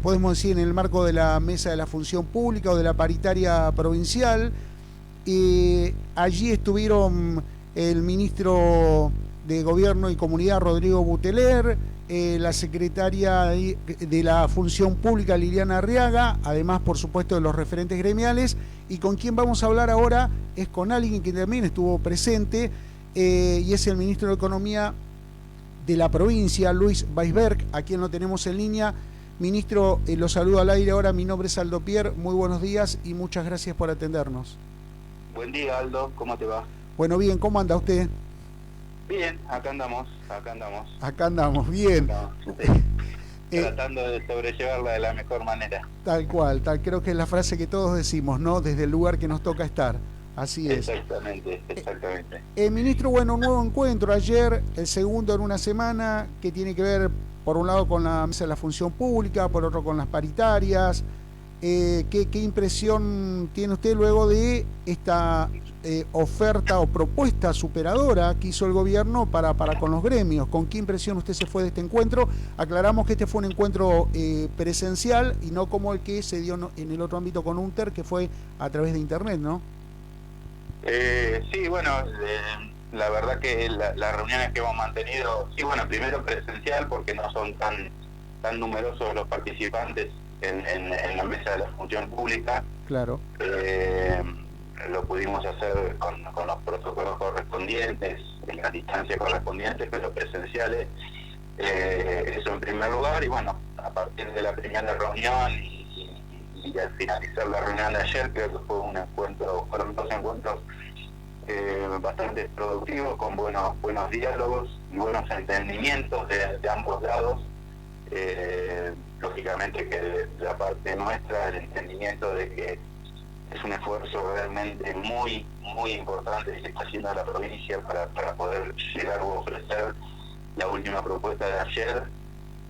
podemos decir, en el marco de la Mesa de la Función Pública o de la Paritaria Provincial. Allí estuvieron el ministro de Gobierno y Comunidad, Rodrigo Buteler, la secretaria de la Función Pública, Liliana Arriaga, además, por supuesto, de los referentes gremiales. Y con quien vamos a hablar ahora es con alguien que también estuvo presente, y es el ministro de Economía de la provincia, Luis Weisberg, a quien lo tenemos en línea. Ministro, lo saludo al aire ahora. Mi nombre es Aldo Pierre. Muy buenos días y muchas gracias por atendernos. Buen día, Aldo, ¿cómo te va? Bueno, bien, ¿cómo anda usted? Bien, acá andamos. Acá andamos, bien. Tratando de sobrellevarla de la mejor manera. Tal cual, creo que es la frase que todos decimos, ¿no? Desde el lugar que nos toca estar. Así es. Exactamente. Ministro, bueno, un nuevo encuentro ayer, el segundo en una semana, que tiene que ver, por un lado, con la Mesa de la Función Pública, por otro con las paritarias. ¿Qué impresión tiene usted luego de esta oferta o propuesta superadora que hizo el gobierno para con los gremios? ¿Con qué impresión usted se fue de este encuentro? Aclaramos que este fue un encuentro presencial y no como el que se dio en el otro ámbito con UNTER, que fue a través de internet, ¿no? Sí, bueno, la verdad que las reuniones que hemos mantenido, sí, bueno, primero presencial porque no son tan numerosos los participantes en la Mesa de la Función Pública. Claro. Lo pudimos hacer con los protocolos correspondientes, en las distancias correspondientes, pero presenciales. Eso en primer lugar, y bueno, a partir de la primera reunión y al finalizar la reunión de ayer, creo que fueron dos encuentros bastante productivos, con buenos diálogos y buenos entendimientos de ambos lados. Lógicamente que de la parte nuestra, el entendimiento de que es un esfuerzo realmente muy importante que se está haciendo la provincia para poder llegar o ofrecer la última propuesta de ayer,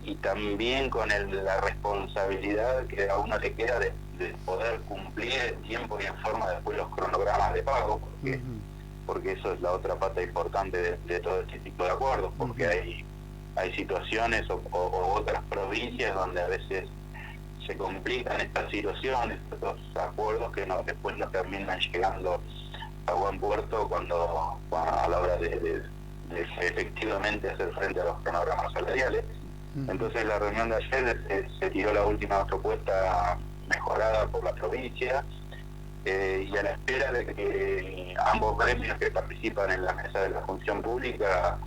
y también con la responsabilidad que a uno le queda de poder cumplir en tiempo y en forma después los cronogramas de pago, porque eso es la otra pata importante de todo este tipo de acuerdos, porque hay situaciones o otras provincias donde a veces se complican estas situaciones, estos acuerdos que después no terminan llegando a buen puerto cuando a la hora de efectivamente hacer frente a los cronogramas salariales. Entonces la reunión de ayer se tiró la última propuesta mejorada por la provincia, y a la espera de que ambos gremios que participan en la Mesa de la Función Pública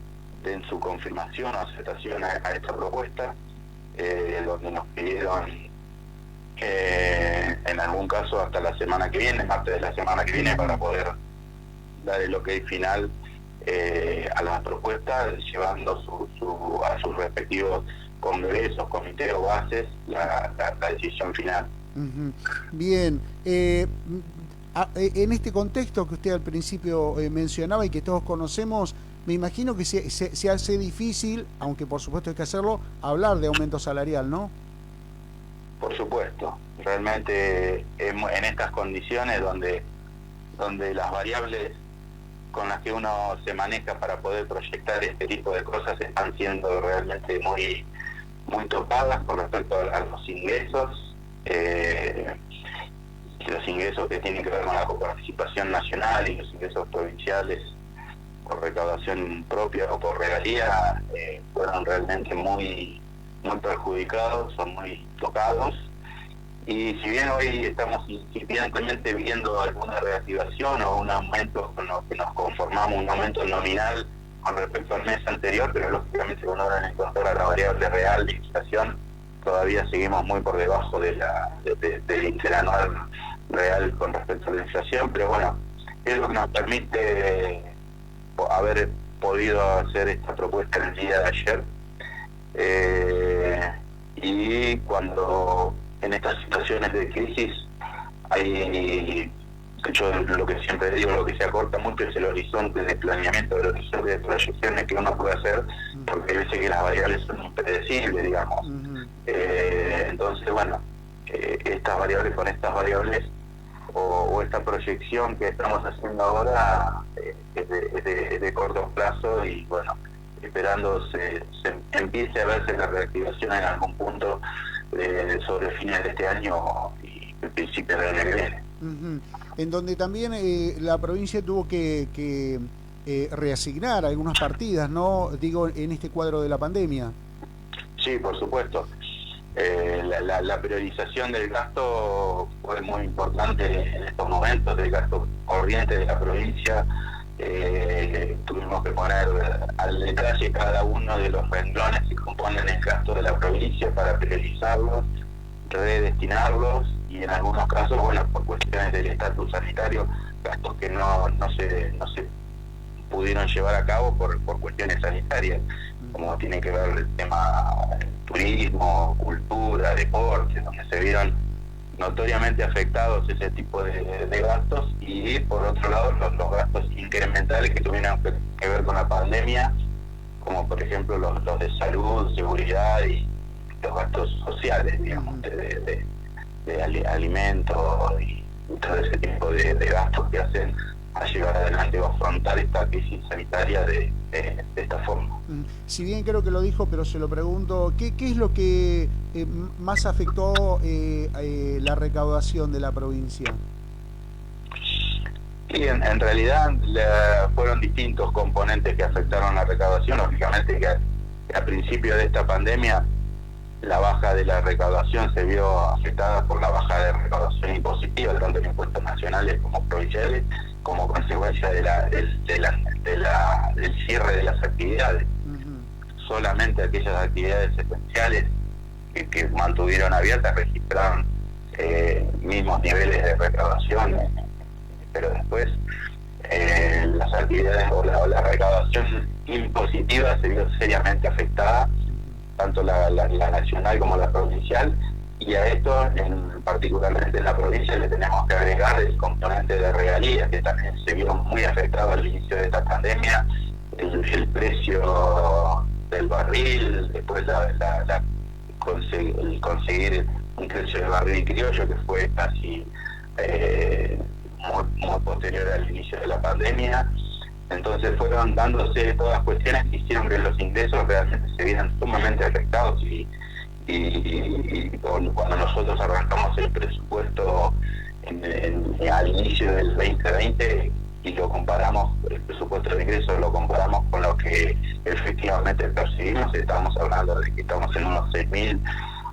den su confirmación o aceptación a esta propuesta, donde nos pidieron en algún caso hasta la semana que viene, martes de la semana que viene, para poder dar el ok final a las propuestas, llevando a sus respectivos congresos, comités o bases la decisión final. Bien, en este contexto que usted al principio mencionaba y que todos conocemos, me imagino que se hace difícil, aunque por supuesto hay que hacerlo, hablar de aumento salarial, ¿no? Por supuesto, realmente en estas condiciones donde las variables con las que uno se maneja para poder proyectar este tipo de cosas están siendo realmente muy topadas con respecto a los ingresos, que tienen que ver con la coparticipación nacional y los ingresos provinciales por recaudación propia o por regalía, fueron realmente muy perjudicados, son muy tocados, y si bien hoy estamos incipientemente viendo alguna reactivación o un aumento con lo que nos conformamos, un aumento nominal con respecto al mes anterior, pero lógicamente cuando van a encontrar la variable real de inflación, todavía seguimos muy por debajo del interanual real con respecto a la inflación, pero bueno, es lo que nos permite haber podido hacer esta propuesta en el día de ayer. Y cuando en estas situaciones de crisis yo lo que siempre digo, lo que se acorta mucho es el horizonte de planeamiento, el horizonte de proyecciones que uno puede hacer, porque hay veces que las variables son impredecibles, digamos. Entonces, bueno, estas variables con estas variables o esta proyección que estamos haciendo ahora es de corto plazo, y bueno, esperando se empiece a verse la reactivación en algún punto sobre fines de este año y principios del año que viene. En donde también la provincia tuvo que reasignar algunas partidas, ¿no? Digo, en este cuadro de la pandemia. Sí, por supuesto. La priorización del gasto fue muy importante en estos momentos, del gasto corriente de la provincia. Tuvimos que poner al detalle cada uno de los renglones que componen el gasto de la provincia para priorizarlos, redestinarlos y en algunos casos, bueno, por cuestiones del estatus sanitario, gastos que no se pudieron llevar a cabo por cuestiones sanitarias, como tiene que ver el tema turismo, cultura, deporte, donde se vieron notoriamente afectados ese tipo de gastos, y por otro lado los gastos incrementales que tuvieron que ver con la pandemia, como por ejemplo los de salud, seguridad y los gastos sociales, digamos, de alimentos y todo ese tipo de gastos que hacen a llevar adelante o afrontar esta crisis sanitaria de esta forma. Si bien creo que lo dijo, pero se lo pregunto, ¿qué es lo que más afectó la recaudación de la provincia? Sí, en realidad fueron distintos componentes que afectaron la recaudación. Lógicamente que a principio de esta pandemia la baja de la recaudación se vio afectada por la baja de recaudación impositiva, tanto en impuestos nacionales como provinciales, como consecuencia del cierre de las actividades. Solamente aquellas actividades esenciales que mantuvieron abiertas registraron mismos niveles de recaudación, pero después las actividades o la recaudación impositiva se vio seriamente afectada, tanto la nacional como la provincial, y a esto particularmente en la provincia le tenemos que agregar el componente de regalías, que también se vio muy afectado al inicio de esta pandemia, el precio del barril, después el conseguir un precio de barril criollo que fue casi muy posterior al inicio de la pandemia. Entonces fueron dándose todas cuestiones que hicieron que los ingresos realmente se vieran sumamente afectados, y cuando nosotros arrancamos el presupuesto al inicio del 2020 y lo comparamos, el presupuesto de ingresos lo comparamos con lo que efectivamente percibimos, estamos hablando de que estamos en unos 6.000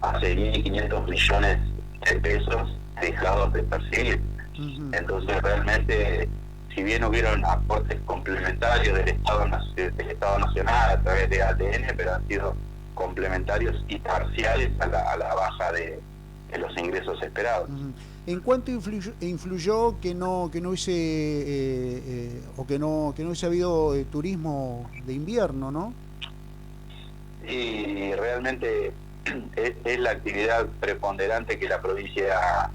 a 6.500 millones de pesos dejados de percibir. Entonces realmente, si bien hubieron aportes complementarios del Estado Nacional a través de ATN, pero han sido complementarios y parciales a la baja de los ingresos esperados. ¿En cuánto influyó que no hubiese o que no hubiese habido turismo de invierno, no? Y realmente es la actividad preponderante que la provincia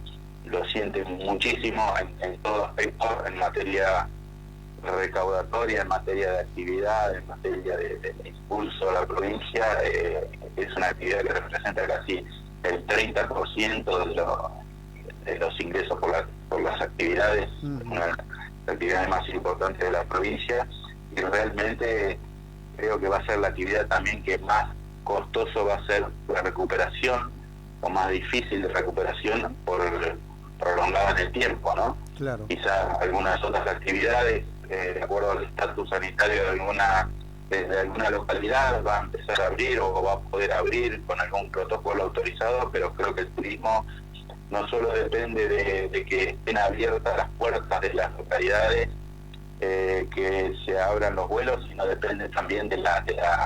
lo siente muchísimo en todo aspecto, en materia recaudatoria, en materia de actividad, en materia de impulso a la provincia. Es una actividad que representa casi el 30% de los ingresos por las actividades, una de las actividades más importantes de la provincia, y realmente creo que va a ser la actividad también que más costoso va a ser la recuperación, o más difícil de recuperación por prolongada en el tiempo, ¿no? Claro. Quizá algunas otras actividades, de acuerdo al estatus sanitario de alguna localidad, va a empezar a abrir o va a poder abrir con algún protocolo autorizado, pero creo que el turismo no solo depende de que estén abiertas las puertas de las localidades, que se abran los vuelos, sino depende también de la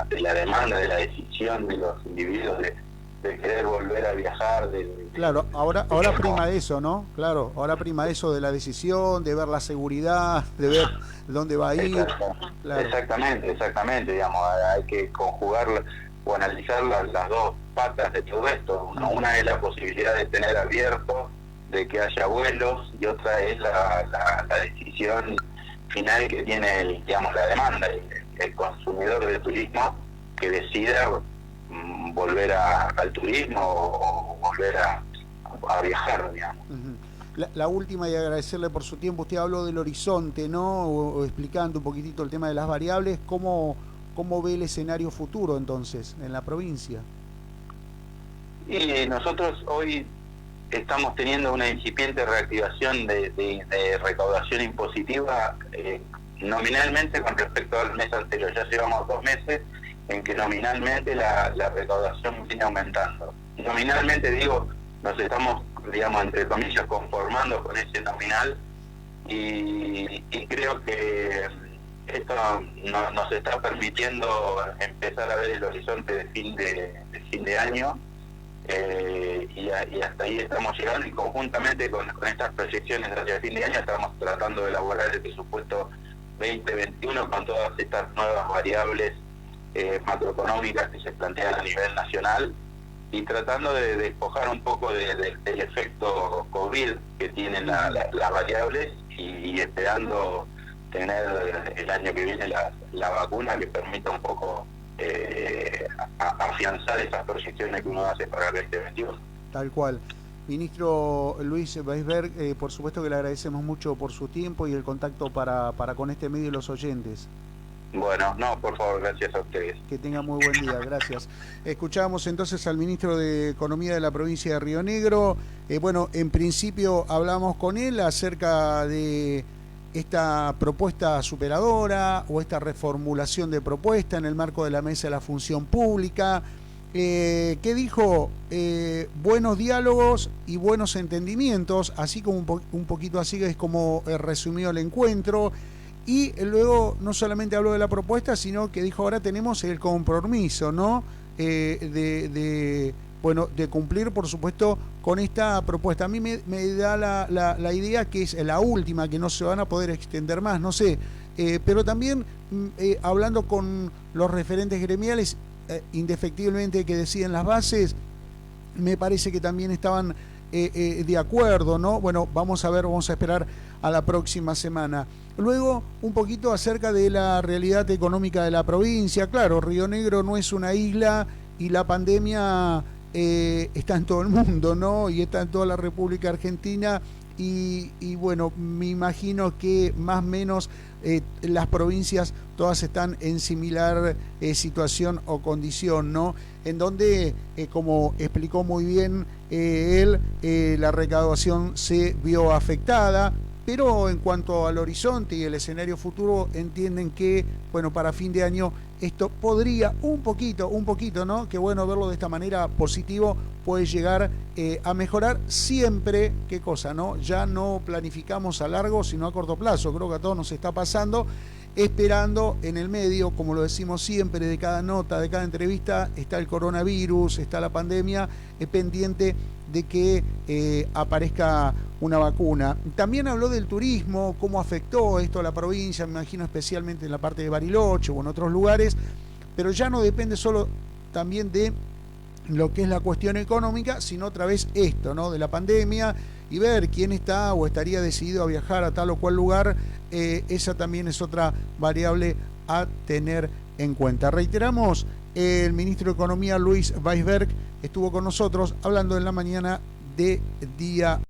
demanda, de la decisión de los individuos de querer volver a viajar. Claro, ahora prima eso, ¿no? Claro, ahora prima eso de la decisión, de ver la seguridad, de ver dónde va a ir. Claro. Exactamente, digamos, hay que conjugar o analizar las dos patas de todo esto. Una es la posibilidad de tener abierto, de que haya vuelos, y otra es la decisión final que tiene la demanda, el consumidor del turismo, que decida volver al turismo o volver a viajar, digamos. La última, y agradecerle por su tiempo. Usted habló del horizonte, ¿no? O explicando un poquitito el tema de las variables. ¿Cómo ¿cómo ve el escenario futuro entonces en la provincia? Y nosotros hoy estamos teniendo una incipiente reactivación de recaudación impositiva nominalmente con respecto al mes anterior. Ya llevamos 2 meses en que nominalmente la recaudación viene aumentando. Nominalmente digo, nos estamos, digamos, entre comillas, conformando con ese nominal y creo que esto nos está permitiendo empezar a ver el horizonte de fin de año. Y hasta ahí estamos llegando, y conjuntamente con estas proyecciones hacia el fin de año estamos tratando de elaborar el presupuesto 2021 con todas estas nuevas variables macroeconómicas que se plantean a nivel nacional, y tratando de despojar un poco del efecto COVID que tienen las variables, y esperando tener el año que viene la vacuna que permita un poco afianzar esas proyecciones que uno hace para el 2021. Tal cual. Ministro Luis Weisberg, por supuesto que le agradecemos mucho por su tiempo y el contacto para con este medio y los oyentes. Bueno, no, por favor, gracias a ustedes. Que tenga muy buen día, gracias. Escuchamos entonces al ministro de Economía de la provincia de Río Negro. Bueno, en principio hablamos con él acerca de esta propuesta superadora o esta reformulación de propuesta en el marco de la mesa de la función pública, que dijo buenos diálogos y buenos entendimientos, así como un poquito así es como resumió el encuentro, y luego no solamente habló de la propuesta, sino que dijo ahora tenemos el compromiso, ¿no? Bueno, de cumplir, por supuesto, con esta propuesta. A mí me da la idea que es la última, que no se van a poder extender más, no sé. Pero también, hablando con los referentes gremiales, indefectiblemente que deciden las bases, me parece que también estaban de acuerdo, ¿no? Bueno, vamos a ver, vamos a esperar a la próxima semana. Luego, un poquito acerca de la realidad económica de la provincia. Claro, Río Negro no es una isla y la pandemia está en todo el mundo, ¿no? Y está en toda la República Argentina y bueno, me imagino que más o menos las provincias todas están en similar situación o condición, ¿no? En donde, como explicó muy bien él, la recaudación se vio afectada, pero en cuanto al horizonte y el escenario futuro, entienden que, bueno, para fin de año esto podría un poquito, ¿no? Que bueno verlo de esta manera positivo, puede llegar a mejorar siempre, ¿qué cosa, no? Ya no planificamos a largo, sino a corto plazo. Creo que a todos nos está pasando, esperando en el medio, como lo decimos siempre, de cada nota, de cada entrevista, está el coronavirus, está la pandemia, es pendiente de que aparezca una vacuna. También habló del turismo, cómo afectó esto a la provincia, me imagino especialmente en la parte de Bariloche o en otros lugares, pero ya no depende solo también de lo que es la cuestión económica, sino otra vez esto, ¿no? De la pandemia, y ver quién está o estaría decidido a viajar a tal o cual lugar, esa también es otra variable a tener en cuenta. Reiteramos, el ministro de Economía Luis Weisberg estuvo con nosotros hablando en la mañana de día